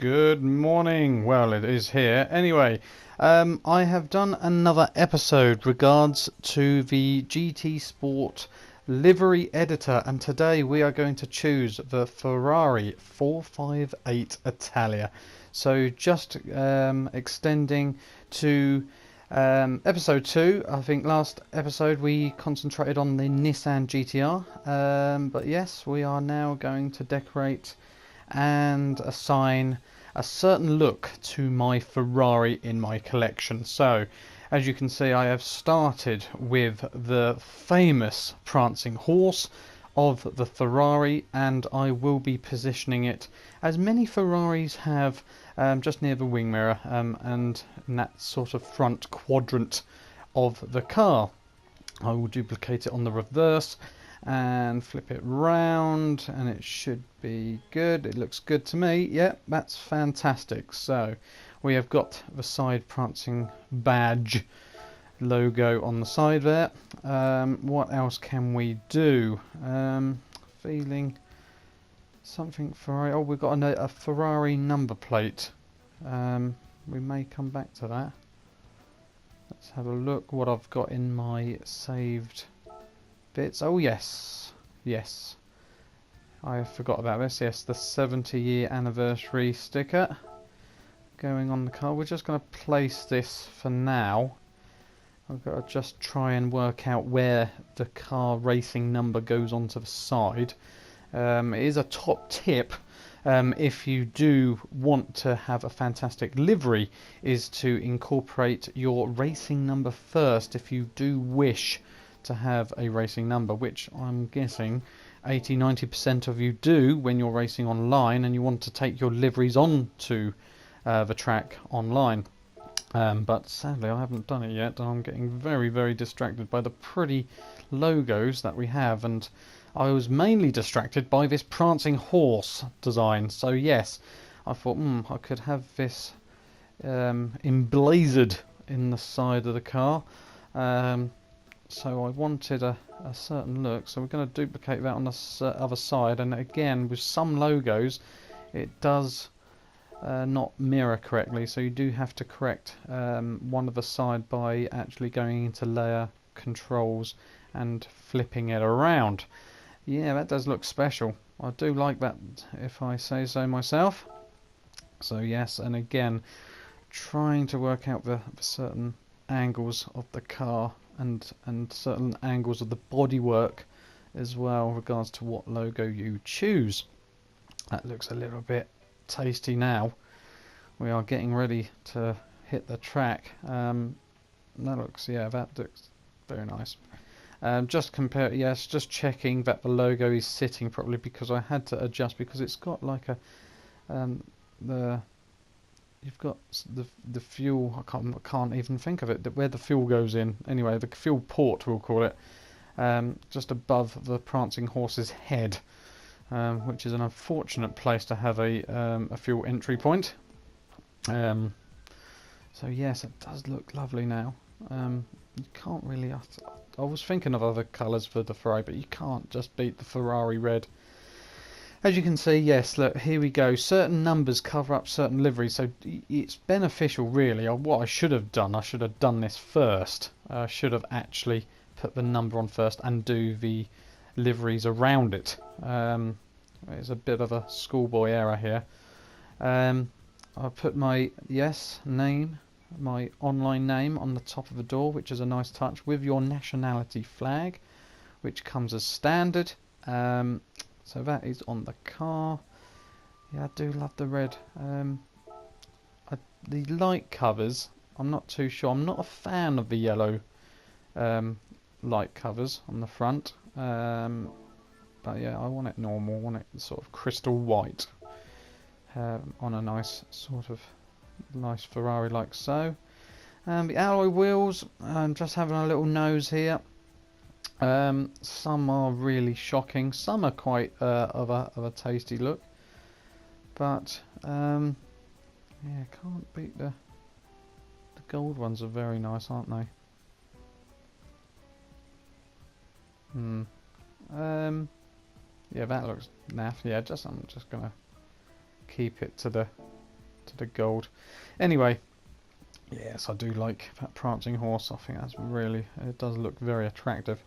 Good morning. Well, it is here. Anyway, I have done another episode regards to the GT Sport livery editor, and today we are going to choose the Ferrari 458 Italia. So just extending to episode 2. I think last episode we concentrated on the Nissan GTR, but yes, we are now going to decorate and assign a certain look to my Ferrari in my collection. So as you can see, I have started with the famous prancing horse of the Ferrari, and I will be positioning it as many Ferraris have, just near the wing mirror, and in that sort of front quadrant of the car. I will duplicate it on the reverse and flip it round, and it should be good. It looks good to me. Yeah, that's fantastic. So we have got the side prancing badge logo on the side there. What else can we do? Feeling something Ferrari. Oh, we've got a Ferrari number plate. We may come back to that. Let's have a look what I've got in my saved bits. Oh yes, I forgot about this. Yes, the 70-year anniversary sticker going on the car. We're just going to place this for now. I've got to just try and work out where the car racing number goes onto the side. It is a top tip, if you do want to have a fantastic livery, is to incorporate your racing number first if you do wish to have a racing number, which I'm guessing 80-90% of you do when you're racing online and you want to take your liveries on to the track online. But sadly I haven't done it yet, and I'm getting very distracted by the pretty logos that we have, and I was mainly distracted by this prancing horse design. So yes, I thought I could have this emblazoned in the side of the car. So I wanted a certain look, so we're going to duplicate that on the other side, and again with some logos it does not mirror correctly, so you do have to correct one of the side by actually going into layer controls and flipping it around. Yeah, that does look special. I do like that, if I say so myself. So yes, and again trying to work out the certain angles of the car and certain angles of the bodywork as well, regards to what logo you choose. That looks a little bit tasty now. We are getting ready to hit the track. That looks very nice. Just checking that the logo is sitting properly, because I had to adjust, because it's got like a you've got the fuel. I can't even think of it. Where the fuel goes in. Anyway, the fuel port we'll call it. Just above the prancing horse's head, which is an unfortunate place to have a fuel entry point. So yes, it does look lovely now. You can't really. I was thinking of other colours for the Ferrari, but you can't just beat the Ferrari red. As you can see, yes, look, here we go. Certain numbers cover up certain liveries, so it's beneficial, really. What I should have done, I should have done this first. I should have actually put the number on first and do the liveries around it. It's a bit of a schoolboy error here. I'll put my name, my online name, on the top of the door, which is a nice touch, with your nationality flag, which comes as standard. So that is on the car. Yeah, I do love the red. The light covers, I'm not too sure. I'm not a fan of the yellow light covers on the front. But yeah, I want it normal. I want it sort of crystal white on a nice sort of nice Ferrari like so. The alloy wheels, I'm just having a little nose here. Some are really shocking, some are quite of a tasty look, but yeah, can't beat the gold ones. Are very nice, aren't they? Yeah, that looks naff. Yeah, I'm just gonna keep it to the wanted a gold. Anyway, yes, I do like that prancing horse. I think that's really, it does look very attractive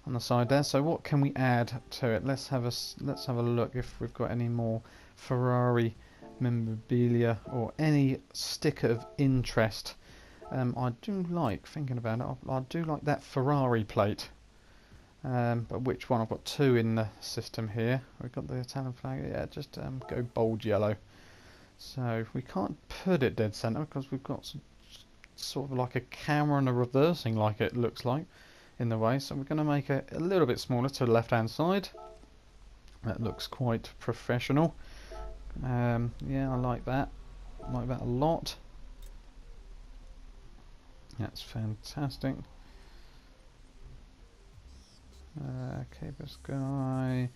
on the side there. So what can we add to it? Let's have a look if we've got any more Ferrari memorabilia or any sticker of interest. I do like, thinking about it, I do like that Ferrari plate. But which one? I've got two in the system here. We've got the Italian flag. Yeah, just go bold yellow. So we can't put it dead centre because we've got sort of like a camera and a reversing, like it looks like, in the way. So we're going to make it a little bit smaller to the left hand side. That looks quite professional. Yeah, I like that. I like that a lot. That's fantastic. Cable Sky.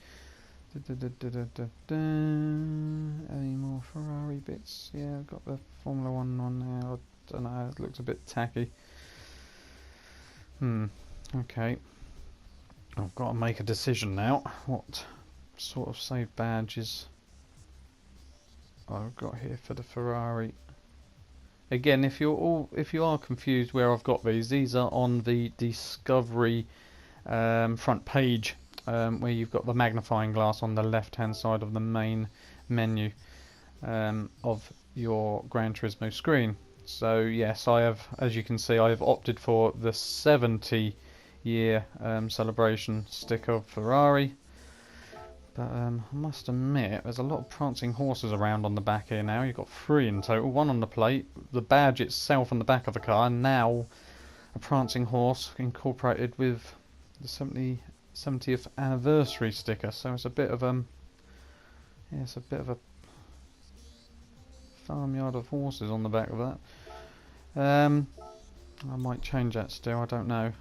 Any more Ferrari bits? Yeah, I've got the Formula 1 on there. I don't know, it looks a bit tacky. Okay. I've got to make a decision now. What sort of save badges I've got here for the Ferrari. Again, if you are confused where I've got these are on the Discovery front page, where you've got the magnifying glass on the left hand side of the main menu of your Gran Turismo screen. So yes, I have, as you can see, I have opted for the 70-year celebration sticker of Ferrari. But I must admit, there's a lot of prancing horses around on the back here now. You've got 3 in total, 1 on the plate, the badge itself on the back of the car, and now a prancing horse incorporated with the 70th anniversary sticker. So it's a bit of yeah, it's a bit of a farmyard of horses on the back of that. I might change that still, I don't know.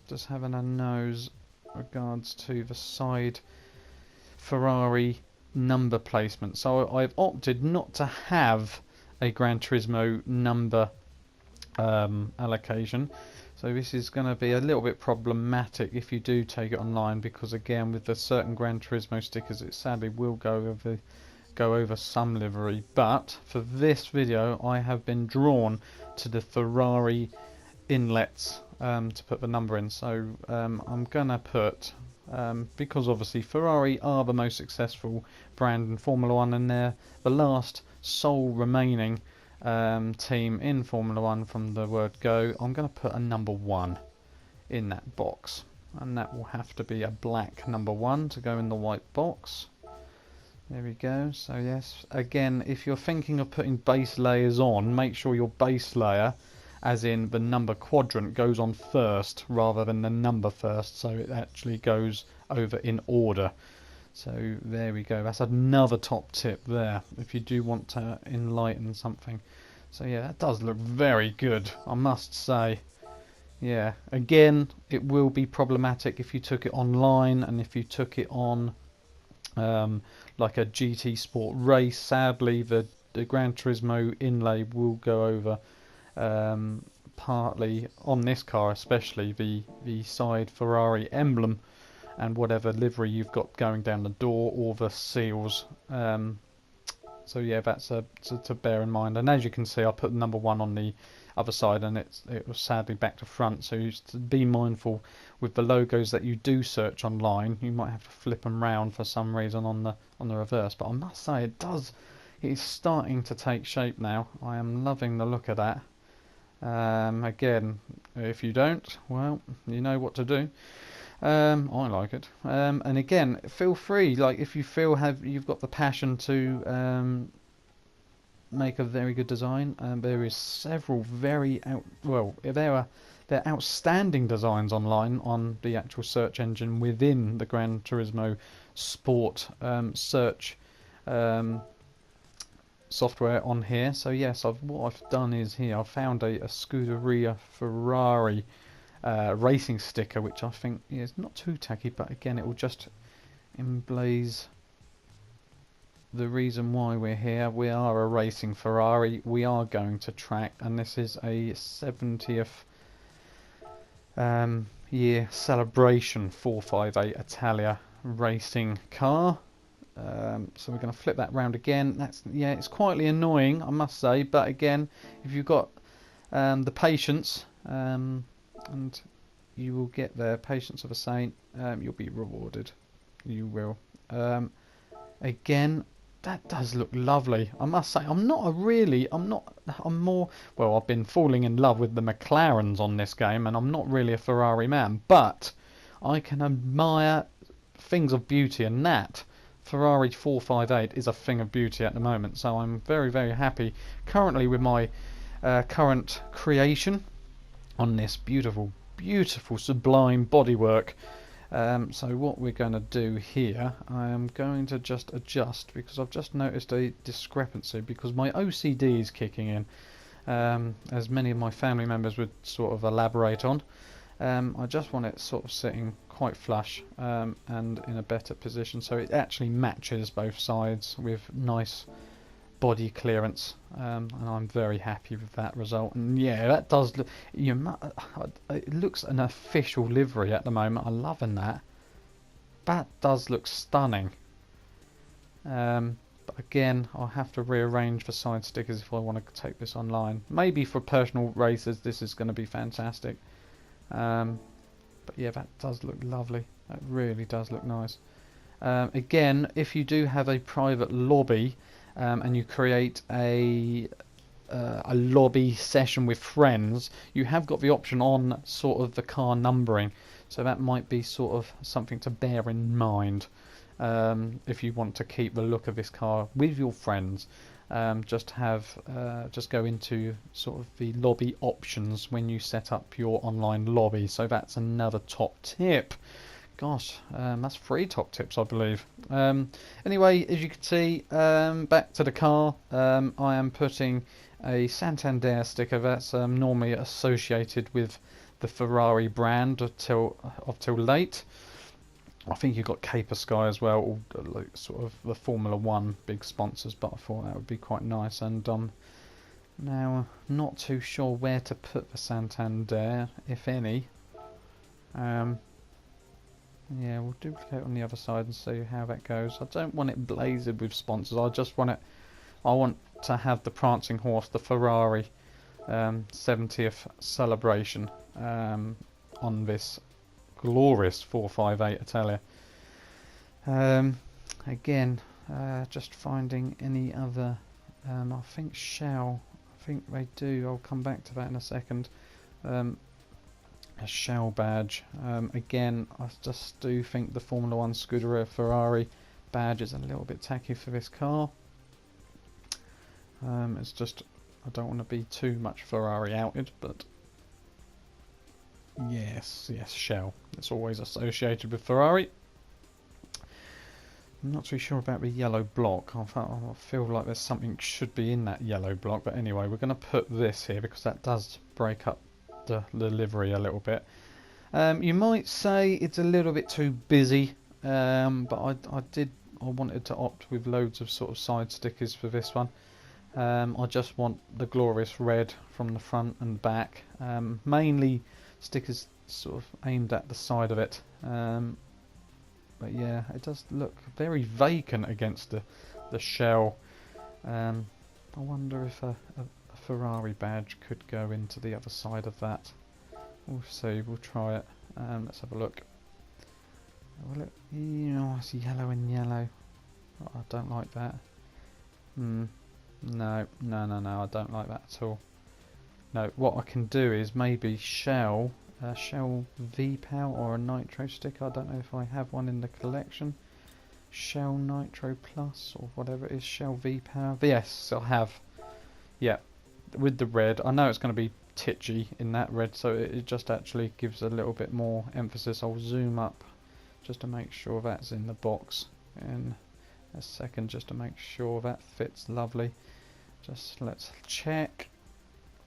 Just having a nose regards to the side Ferrari number placement. So I've opted not to have a Gran Turismo number allocation. So this is going to be a little bit problematic if you do take it online, because again, with the certain Gran Turismo stickers, it sadly will go over some livery. But for this video, I have been drawn to the Ferrari inlets to put the number in. So I'm gonna put, because obviously Ferrari are the most successful brand in Formula 1, and they're the last sole remaining team in Formula 1 from the word go, I'm going to put a number 1 in that box, and that will have to be a black number 1 to go in the white box. There we go. So yes, again, if you're thinking of putting base layers on, make sure your base layer, as in the number quadrant, goes on first rather than the number first, so it actually goes over in order. So there we go, that's another top tip there if you do want to enlighten something. So yeah, that does look very good, I must say. Yeah, again, it will be problematic if you took it online and if you took it on like a GT Sport race. Sadly, the Gran Turismo inlay will go over partly on this car, especially the side Ferrari emblem and whatever livery you've got going down the door, or the seals. So yeah, that's to bear in mind. And as you can see, I put number 1 on the other side, and it was sadly back to front. So you to be mindful with the logos that you do search online. You might have to flip them round for some reason on the reverse. But I must say, it's starting to take shape now. I am loving the look of that. Again, if you don't, well, you know what to do. I like it. And again, feel free, like if you feel you've got the passion to make a very good design. There is several they're outstanding designs online on the actual search engine within the Gran Turismo Sport search software on here. So yes, what I've done is here I've found a Scuderia Ferrari racing sticker, which I think is not too tacky, but again, it will just emblaze the reason why we're here. We are a racing Ferrari, we are going to track, and this is a 70th year celebration 458 Italia racing car. So we're going to flip that round again. That's, yeah, it's quietly annoying, I must say, but again, if you've got the patience, and you will get there, patience of a saint, you'll be rewarded. You will. Again, that does look lovely. I must say, I'm more, well, I've been falling in love with the McLarens on this game, and I'm not really a Ferrari man, but I can admire things of beauty, and that Ferrari 458 is a thing of beauty at the moment. So I'm very, very happy currently with my current creation on this beautiful, beautiful, sublime bodywork. So what we're going to do here, I am going to just adjust, because I've just noticed a discrepancy, because my OCD is kicking in, as many of my family members would sort of elaborate on. I just want it sort of sitting quite flush, and in a better position, so it actually matches both sides with nice body clearance, and I'm very happy with that result. And yeah, that does look, it looks an official livery at the moment. I'm loving that. That does look stunning. But again, I'll have to rearrange the side stickers if I want to take this online. Maybe for personal races this is going to be fantastic. But yeah, that does look lovely. That really does look nice. Again, if you do have a private lobby, and you create a lobby session with friends, you have got the option on sort of the car numbering, so that might be sort of something to bear in mind, if you want to keep the look of this car with your friends. Just go into sort of the lobby options when you set up your online lobby. So that's another top tip. Gosh, that's 3 top tips, I believe. Anyway, as you can see, back to the car, I am putting a Santander sticker that's normally associated with the Ferrari brand till late. I think you've got Caper Sky as well, all like sort of the Formula 1 big sponsors, but I thought that would be quite nice. And now not too sure where to put the Santander, if any. Yeah, we'll duplicate on the other side and see how that goes. I don't want it blazed with sponsors. I want to have the prancing horse, the Ferrari 70th celebration, on this glorious 458 Italia. Again, just finding any other. I think Shell. I think they do. I'll come back to that in a second. A Shell badge. Again, I just do think the Formula 1 Scuderia Ferrari badge is a little bit tacky for this car. It's just, I don't want to be too much Ferrari outed, but yes, Shell. It's always associated with Ferrari. I'm not too sure about the yellow block. I feel like there's something should be in that yellow block, but anyway, we're going to put this here because that does break up the livery a little bit. You might say it's a little bit too busy, but I wanted to opt with loads of sort of side stickers for this one. I just want the glorious red from the front and back, mainly stickers sort of aimed at the side of it, but yeah, it does look very vacant against the shell. I wonder if a Ferrari badge could go into the other side of that. We'll see, we'll try it. Let's have a look. Well, it's yellow and yellow. Oh, I don't like that. No, I don't like that at all. No, what I can do is maybe Shell V-Power or a Nitro sticker. I don't know if I have one in the collection. Shell Nitro Plus or whatever it is, Shell V-Power. Yes, I have. Yeah, with the red. I know it's going to be titchy in that red, so it just actually gives a little bit more emphasis. I'll zoom up just to make sure that's in the box in a second, just to make sure that fits lovely. Just let's check.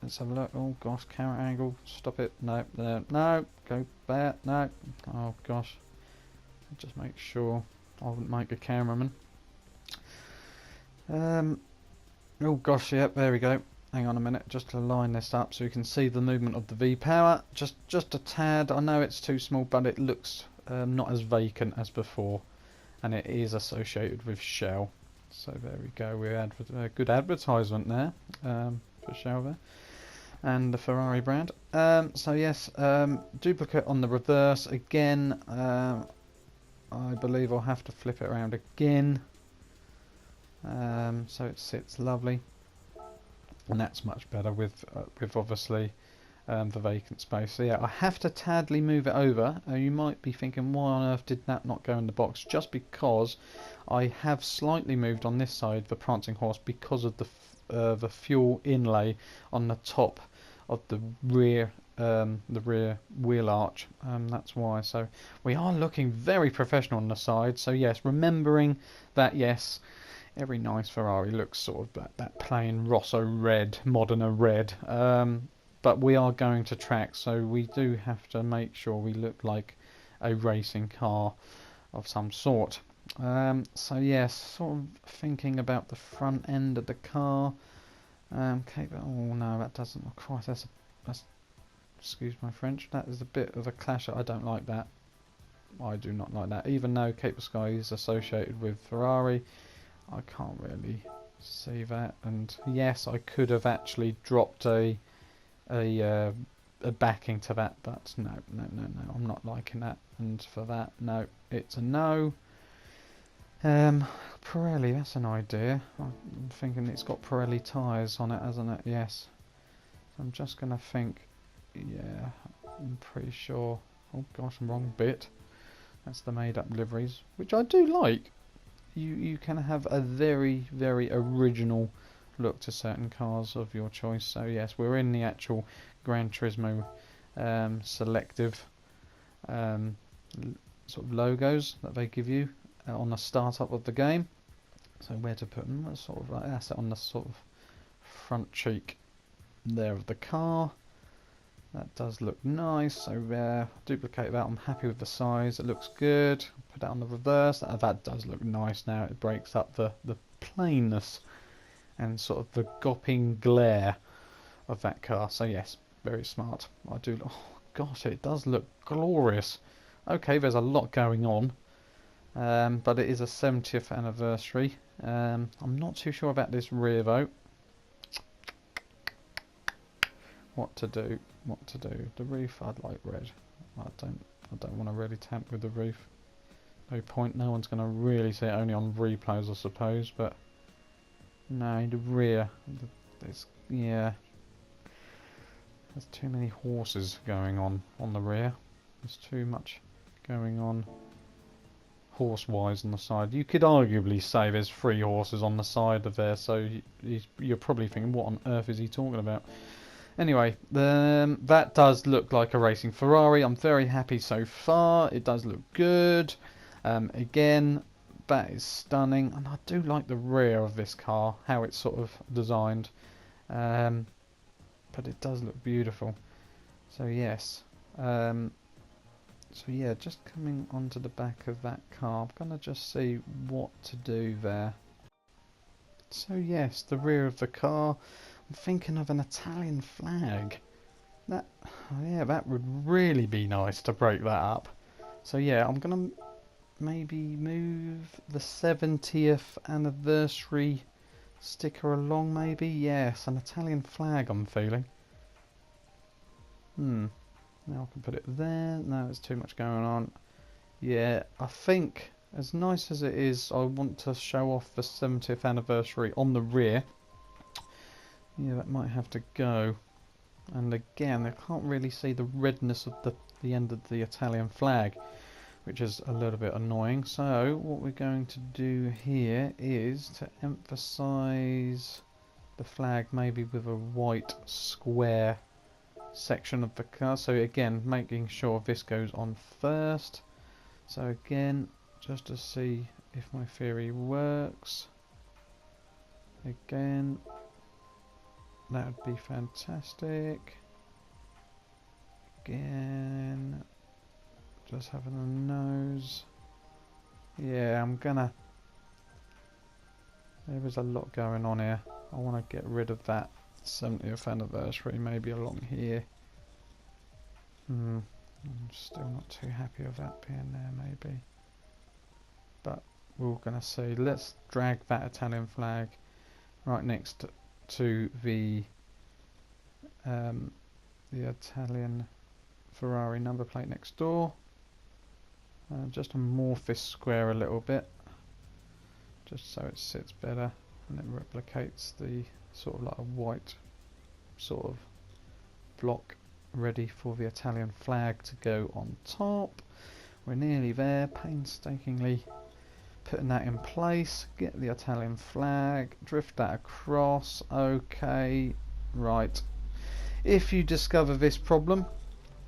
Let's have a look. Oh gosh, camera angle. Stop it. No, go back. No. Oh gosh. Just make sure. I wouldn't make a cameraman. Oh gosh, yep, there we go. Hang on a minute, just to line this up so you can see the movement of the V-Power. Just a tad. I know it's too small, but it looks not as vacant as before. and it is associated with Shell. So there we go. We had a good advertisement there for Shell there, and the Ferrari brand. So yes, duplicate on the reverse again. I believe I'll have to flip it around again, so it sits lovely, and that's much better with obviously the vacant space. So yeah, I have to tadly move it over. You might be thinking, why on earth did that not go in the box? Just because I have slightly moved on this side the prancing horse because of the fuel inlay on the top of the rear wheel arch. That's why. So we are looking very professional on the side. So yes, remembering that yes, every nice Ferrari looks sort of that plain Rosso red, Modena red. But we are going to track, so we do have to make sure we look like a racing car of some sort. So yes, sort of thinking about the front end of the car. Okay, oh no, that doesn't look quite. That's excuse my French. That is a bit of a clash. I don't like that. I do not like that. Even though Cape Sky is associated with Ferrari, I can't really see that. And yes, I could have actually dropped a backing to that, but no, I'm not liking that. And for that, no, it's a no. Pirelli, that's an idea. I'm thinking it's got Pirelli tyres on it, hasn't it? Yes. So I'm just gonna think. Yeah, I'm pretty sure. Oh gosh, I'm wrong bit. That's the made-up liveries, which I do like. You can have a very original look to certain cars of your choice. So yes, we're in the actual Gran Turismo selective sort of logos that they give you on the startup of the game. So where to put them? Sort of like that's on the sort of front cheek there of the car. That does look nice. So duplicate that. I'm happy with the size. It looks good. Put that on the reverse. That does look nice now. It breaks up the plainness and sort of the gopping glare of that car. So yes, very smart. I do. Oh gosh, it does look glorious. Okay, there's a lot going on, but it is a 70th anniversary. I'm not too sure about this rear though. What to do? The roof, I'd like red. I don't want to really tamp with the roof. No point. No one's going to really see it, only on replays, I suppose. But no, the rear. Yeah. There's too many horses going on the rear. There's too much going on horse-wise on the side. You could arguably say there's 3 horses on the side of there, so you're probably thinking, what on earth is he talking about? Anyway, that does look like a racing Ferrari. I'm very happy so far. It does look good. Again, that is stunning, and I do like the rear of this car, how it's sort of designed. But it does look beautiful. So yes. So yeah, just coming onto the back of that car, I'm gonna just see what to do there. So yes, the rear of the car. I'm thinking of an Italian flag. That, yeah, that would really be nice to break that up. So yeah, I'm gonna maybe move the 70th anniversary sticker along, maybe. Yes, an Italian flag I'm feeling. Now I can put it there. No, there's too much going on. Yeah, I think as nice as it is, I want to show off the 70th anniversary on the rear. Yeah, that might have to go. And again, I can't really see the redness of the end of the Italian flag, which is a little bit annoying. So what we're going to do here is to emphasize the flag maybe with a white square section of the car. So again, making sure this goes on first. So again, just to see if my theory works. Again, that would be fantastic. Again, just having a nose. Yeah, there is a lot going on here. I want to get rid of that 70th anniversary, maybe along here. I'm still not too happy with that being there, maybe. But we're going to see. Let's drag that Italian flag right next to the Italian Ferrari number plate next door. Just to morph this square a little bit, just so it sits better and it replicates the sort of like a white sort of block ready for the Italian flag to go on top. We're nearly there, painstakingly putting that in place. Get the Italian flag, drift that across. Okay, right. If you discover this problem,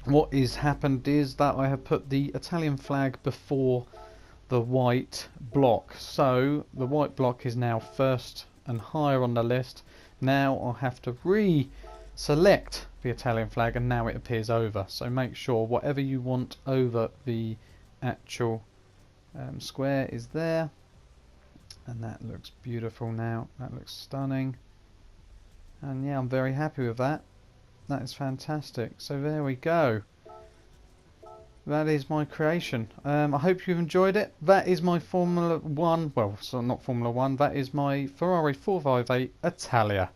what is happened is that I have put the Italian flag before the white block. So the white block is now first and higher on the list. Now I'll have to select the Italian flag and now it appears over. So make sure whatever you want over the actual square is there, and that looks beautiful now. That looks stunning, and yeah, I'm very happy with that. That is fantastic. So there we go. That is my creation. I hope you've enjoyed it. That is my Formula 1, well, so not Formula 1, that is my Ferrari 458 Italia.